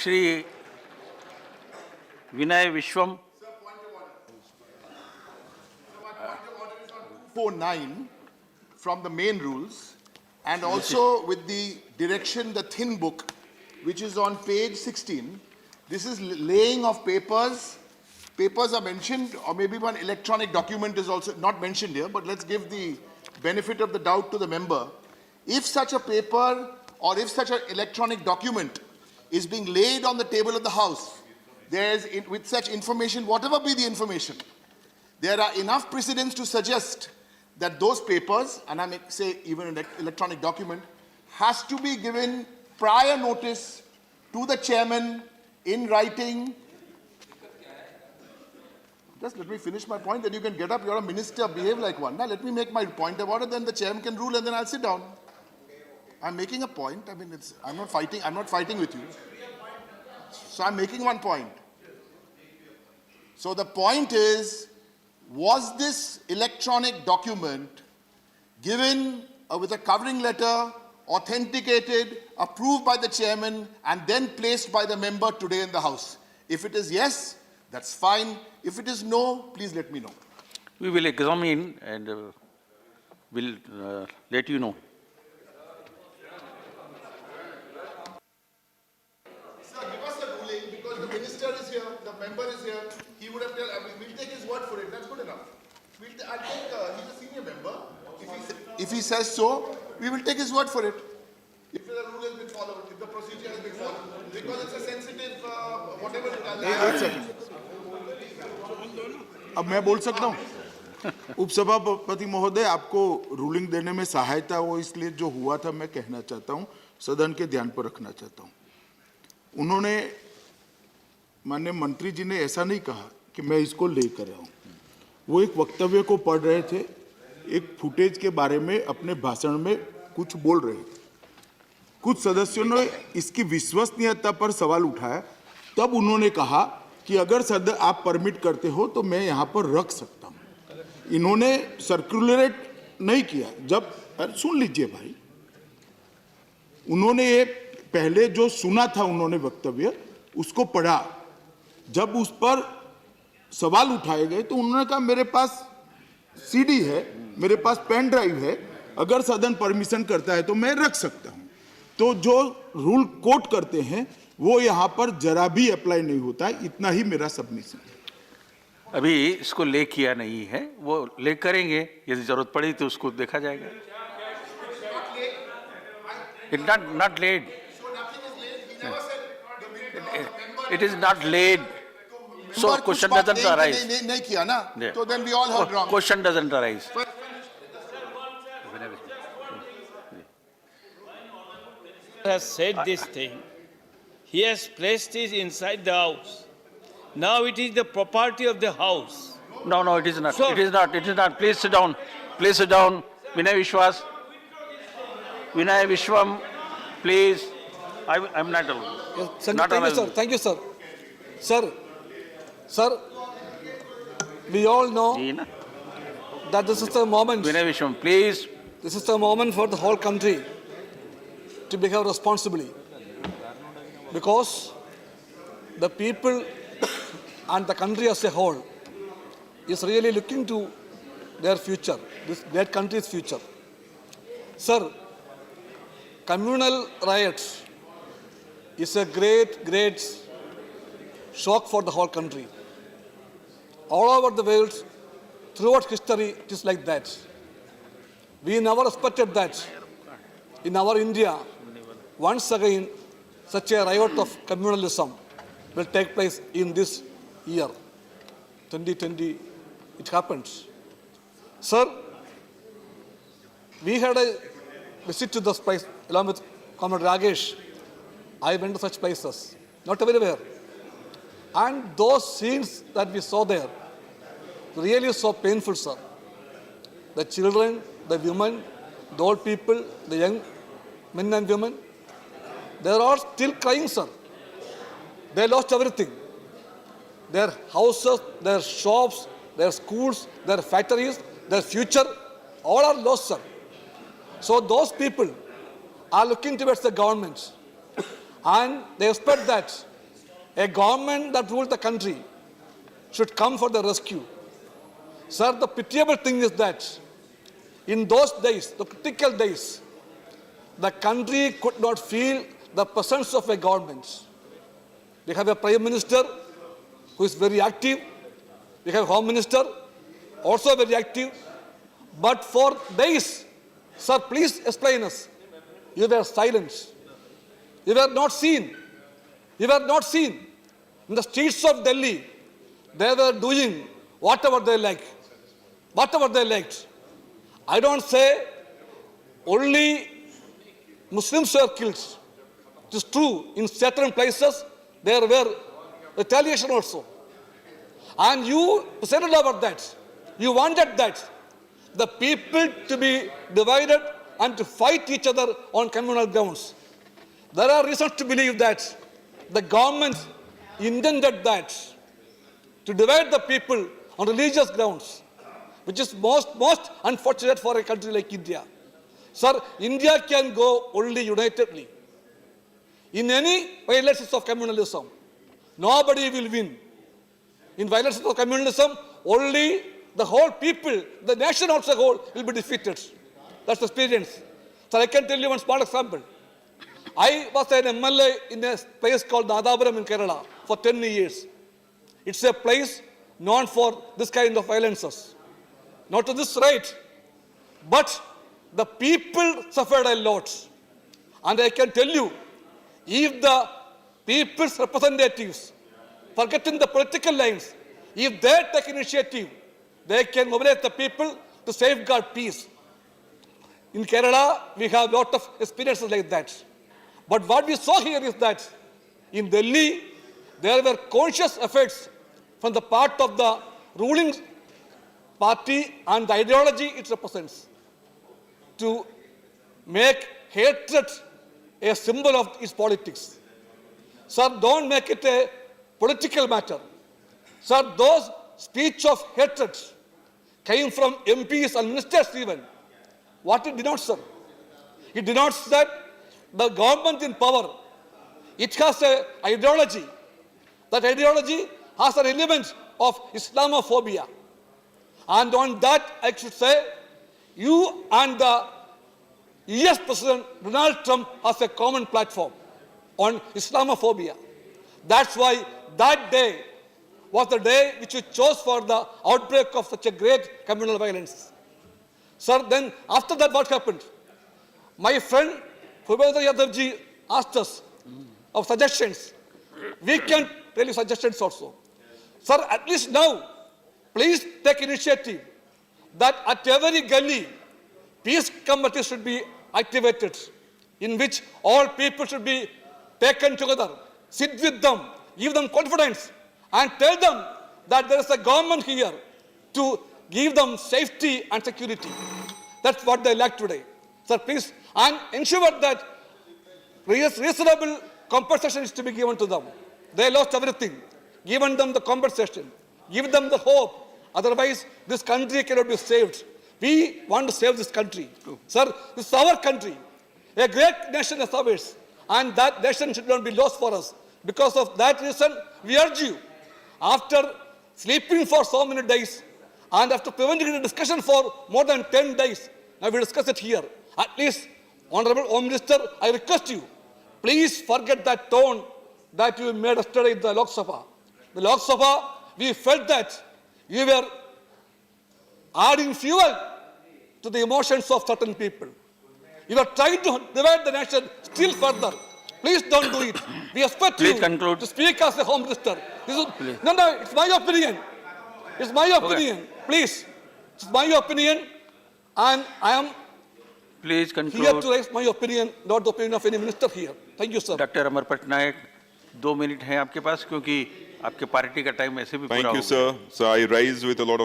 Shri Vinay Vishwam. 49 from the main rules, and also with the direction, the thin book, which is on page 16. This is laying of papers. Papers are mentioned, or maybe one electronic document is also not mentioned here, but let's give the benefit of the doubt to the member. If such a paper or if such an electronic document is being laid on the table of the House, with such information, whatever be the information, there are enough precedents to suggest that those papers, and I may say even an electronic document, has to be given prior notice to the chairman in writing. Just let me finish my point, then you can get up. You're a minister, behave like one. Now let me make my point about it, then the chairman can rule, and then I'll sit down. I'm making a point. I mean, I'm not fighting with you. So I'm making one point. So the point is, was this electronic document given with a covering letter, authenticated, approved by the chairman, and then placed by the member today in the House? If it is yes, that's fine. If it is no, please let me know. We will examine and will let you know. Sir, give us a ruling, because the minister is here, the member is here. He would have told, we'll take his word for it. That's good enough. I'll take, he's a senior member. If he says so, we will take his word for it. If the rule has been followed, if the procedure has been followed, because it's a sensitive, whatever it is. अब मैं बोल सकता हूँ उपसभापति महोदय, आपको ruling देने में सहायता हो इसलिए जो हुआ था मैं कहना चाहता हूँ, सदन के ध्यान पर रखना चाहता हूँ। उन्होंने माननीय मंत्री जी ने ऐसा नहीं कहा कि मैं इसको लेकर आऊँ। वो एक वक्तव्य को पढ़ रहे थे, एक फुटेज के बारे में अपने भाषण में कुछ बोल रहे थे। कुछ सदस्यों ने इसकी विश्वसनीयता पर सवाल उठाया, तब उन्होंने कहा कि अगर सदन आप परमिट करते हो तो मैं यहाँ पर रख सकता हूँ। इन्होंने सर्कुलेट नहीं किया। जब सुन लीजिए भाई, उन्होंने ये पहले जो सुना था उन्होंने वक्तव्य, उसको पढ़ा। जब उस पर सवाल उठाए गए तो उन्होंने कहा मेरे पास सीडी है, मेरे पास पेन ड्राइव है, अगर सदन परमिशन करता है तो मैं रख सकता हूं। तो जो रूल कोट करते हैं वो यहाँ पर जरा भी अप्लाई नहीं होता है। इतना ही मेरा सबमिशन है। अभी इसको ले किया नहीं है, वो ले करेंगे, यदि जरूरत पड़ी तो उसको देखा जाएगा। It's not laid. It is not laid. So question doesn't arise. नहीं किया ना, तो then we all heard wrong. Question doesn't arise. Has said this thing. He has placed it inside the house. Now it is the property of the house. No, it is not. Sir. It is not. Please sit down. Please sit down. Vinay Vishwas. Vinay Vishwam, please. I'm not alone. Yes, Not thank you, sir. available. Thank you, sir. Sir, we all know that this is the moment. Vinay Vishwam, please. This is the moment for the whole country to behave responsibly, because the people and the country as a whole is really looking to their future, this great country's future. Sir, communal riots is a great shock for the whole country. All over the world, throughout history, it is like that. We never expected that in our India, once again, such a riot of communalism will take place in this year, 2020. It happens. Sir, we had a visit to this place along with Comrade Ragesh. I went to such places, not everywhere. And those scenes that we saw there, really so painful, sir. The children, the women, the old people, the young men and women, they are all still crying, sir. They lost everything. Their houses, their shops, their schools, their factories, their future, all are lost, sir. So those people are looking towards the government and they expect that a government that rules the country should come for the rescue. Sir, the pitiable thing is that in those days, the critical days, the country could not feel the presence of a government. We have a Prime Minister who is very active. We have a Home Minister, also very active. But for days, sir, please explain us. You were silent. You were not seen. You were not seen. In the streets of Delhi, they were doing whatever they like. Whatever they liked. I don't say only Muslims were killed. It is true, in certain places there were retaliation also. And you decided about that. You wanted that. The people to be divided and to fight each other on communal grounds. There are reasons to believe that the government intended that, to divide the people on religious grounds, which is most unfortunate for a country like India. Sir, India can go only unitedly. In any violations of communalism, nobody will win. In violations of communalism, only the whole people, the nation as a whole, will be defeated. That's the experience. So I can tell you one small example. I was an MLA in a place called Nadapuram in Kerala for 10 years. It's a place known for this kind of violences. Not to this rate, but the people suffered a lot. And I can tell you, if the people's representatives, forgetting the political lines, if they take initiative, they can mobilize the people to safeguard peace. In Kerala, we have a lot of experiences like that. But what we saw here is that in Delhi, there were conscious efforts from the part of the ruling party and the ideology it represents to make hatred a symbol of its politics. Sir, don't make it a political matter. Sir, those speech of hatred came from MPs and ministers even. What it denotes, sir? It denotes that the government in power, it has an ideology. That ideology has an element of Islamophobia. And on that, I should say, you and the US President Donald Trump has a common platform on Islamophobia. That's why that day was the day which you chose for the outbreak of such a great communal violence. Sir, then after that what happened? My friend Bhupendra Yadavji asked us of suggestions. We can tell you suggestions also. Sir, at least now, please take initiative that at every gully, peace committees should be activated, in which all people should be taken together, sit with them, give them confidence, and tell them that there is a government here to give them safety and security. That's what they lack today. Sir, please, and ensure that reasonable compensation is to be given to them. They lost everything. Given them the compensation. Give them the hope. Otherwise, this country cannot be saved. We want to save this country. Sir, this is our country. A great nation is ours. And that nation should not be lost for us. Because of that reason, we urge you, after sleeping for so many days, and after preventing the discussion for more than 10 days, now we discuss it here. At least, Honorable Home Minister, I request you, please forget that tone that you made yesterday in the Lok Sabha. The Lok Sabha, we felt that you were adding fuel to the emotions of certain people. You are trying to divide the nation still further. Please don't do it. We expect Please you conclude. to speak as a Home Minister. No, it's my opinion. It's my opinion. Please. It's my opinion. And I am Please here conclude. to raise my opinion, not the opinion of any minister here. Thank you, sir. Doctor Amar Patnaik 2 minute हैं आपके पास क्योंकि आपके party का time ऐसे भी पूरा Thank हो you, गया। sir. So I rise with a lot of